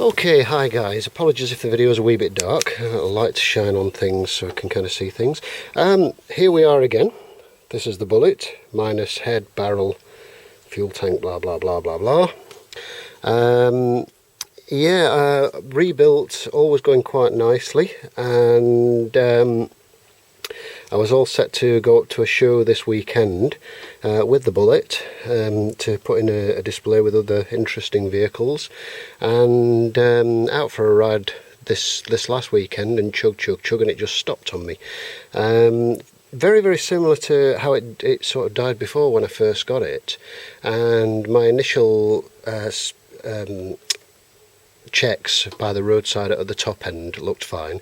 Okay, hi guys, apologies if the video is a wee bit dark. A light to shine on things so I can kind of see things. Here we are again. This is the bullet, minus head, barrel, fuel tank, blah blah blah blah blah. Rebuilt, always going quite nicely, and I was all set to go up to a show this weekend with the bullet to put in a display with other interesting vehicles, and out for a ride this last weekend, and chug and it just stopped on me. Very, very similar to how it sort of died before when I first got it, and my initial checks by the roadside at the top end looked fine.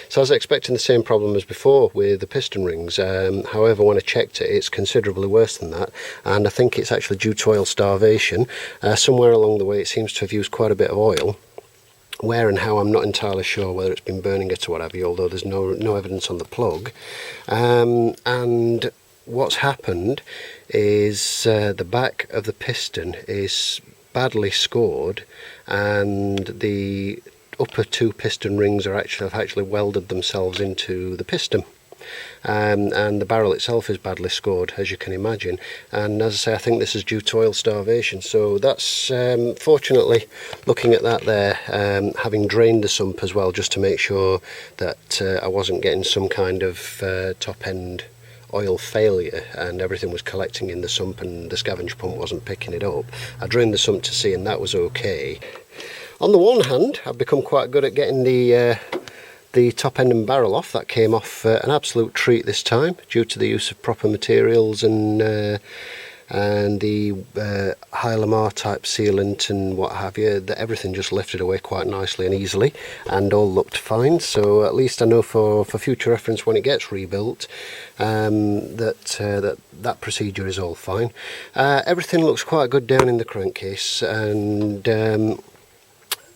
So I was expecting the same problem as before with the piston rings. However, when I checked it, it's considerably worse than that, and I think it's actually due to oil starvation. Somewhere along the way it seems to have used quite a bit of oil. Where and how I'm not entirely sure, whether it's been burning it or whatever, although there's no evidence on the plug. And what's happened is the back of the piston is badly scored, and the upper two piston rings have actually welded themselves into the piston. And the barrel itself is badly scored, as you can imagine, and as I say, I think this is due to oil starvation. So that's fortunately, looking at that there, having drained the sump as well, just to make sure that I wasn't getting some kind of top end oil failure and everything was collecting in the sump and the scavenge pump wasn't picking it up. I drained the sump to see, and that was okay. On the one hand, I've become quite good at getting the top end and barrel off. That came off an absolute treat this time, due to the use of proper materials and the high Lamar type sealant and what have you. That everything just lifted away quite nicely and easily, and all looked fine. So at least I know for future reference when it gets rebuilt, that procedure is all fine. Everything looks quite good down in the crankcase, and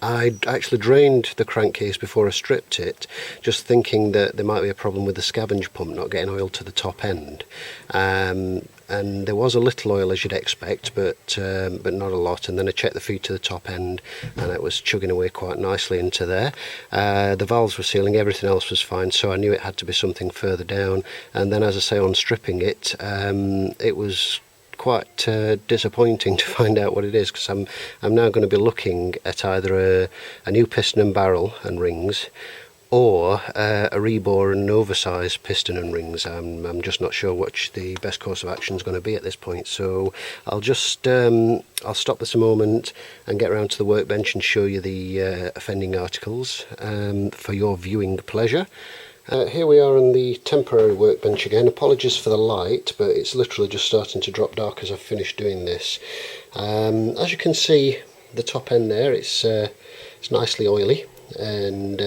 I actually drained the crankcase before I stripped it, just thinking that there might be a problem with the scavenge pump not getting oil to the top end. And there was a little oil, as you'd expect, but not a lot. And then I checked the feed to the top end, and it was chugging away quite nicely into there. The valves were sealing, everything else was fine, so I knew it had to be something further down. And then, as I say, on stripping it, it was quite disappointing to find out what it is, because I'm now going to be looking at either a new piston and barrel and rings, or a rebore and an oversized piston and rings. I'm just not sure which the best course of action is going to be at this point. So I'll just I'll stop this a moment and get around to the workbench and show you the offending articles for your viewing pleasure. Here we are on the temporary workbench again. Apologies for the light, but it's literally just starting to drop dark as I've finished doing this. As you can see, the top end there, it's nicely oily, and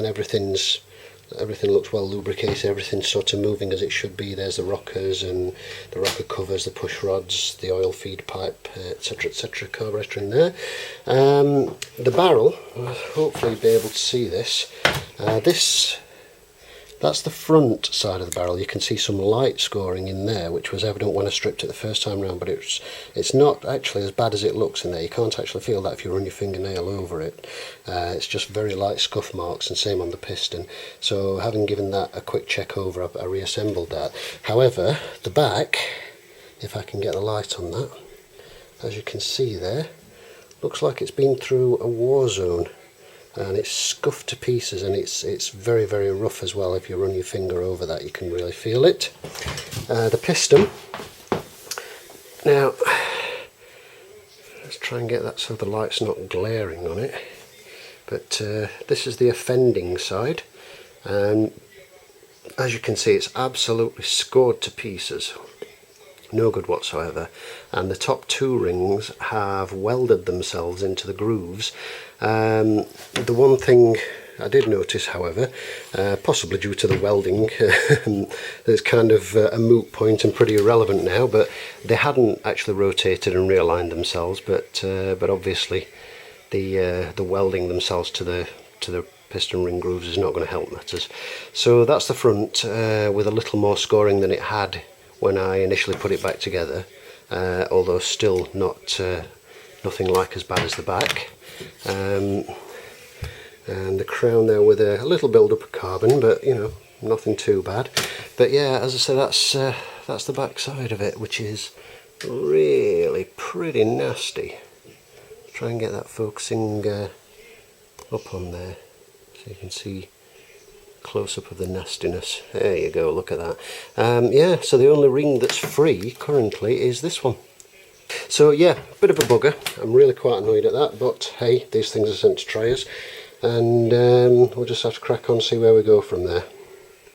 everything looks well lubricated. Everything's sort of moving as it should be. There's the rockers and the rocker covers, the push rods, the oil feed pipe, etc., carburetor in there. The barrel, hopefully you'll be able to see this. That's the front side of the barrel. You can see some light scoring in there, which was evident when I stripped it the first time round, but it's not actually as bad as it looks in there. You can't actually feel that if you run your fingernail over it. It's just very light scuff marks, and same on the piston. So having given that a quick check over, I reassembled that. However, the back, if I can get the light on that, as you can see there, looks like it's been through a war zone. And it's scuffed to pieces, and it's very, very rough as well. If you run your finger over that, you can really feel it. The piston, now let's try and get that so the light's not glaring on it, but this is the offending side, and as you can see, it's absolutely scored to pieces. No good whatsoever, and the top two rings have welded themselves into the grooves. The one thing I did notice, however, possibly due to the welding, it's kind of a moot point and pretty irrelevant now, but they hadn't actually rotated and realigned themselves, but obviously the welding themselves to the piston ring grooves is not going to help matters. So that's the front, with a little more scoring than it had when I initially put it back together, although still not nothing like as bad as the back. And the crown there with a little build-up of carbon, but you know, nothing too bad. But yeah, as I said, that's the back side of it, which is really pretty nasty. Try and get that focusing up on there so you can see close-up of the nastiness. There you go, look at that. Yeah, so the only ring that's free currently is this one. So yeah, bit of a bugger. I'm really quite annoyed at that, but hey, these things are sent to try us, and we'll just have to crack on and see where we go from there.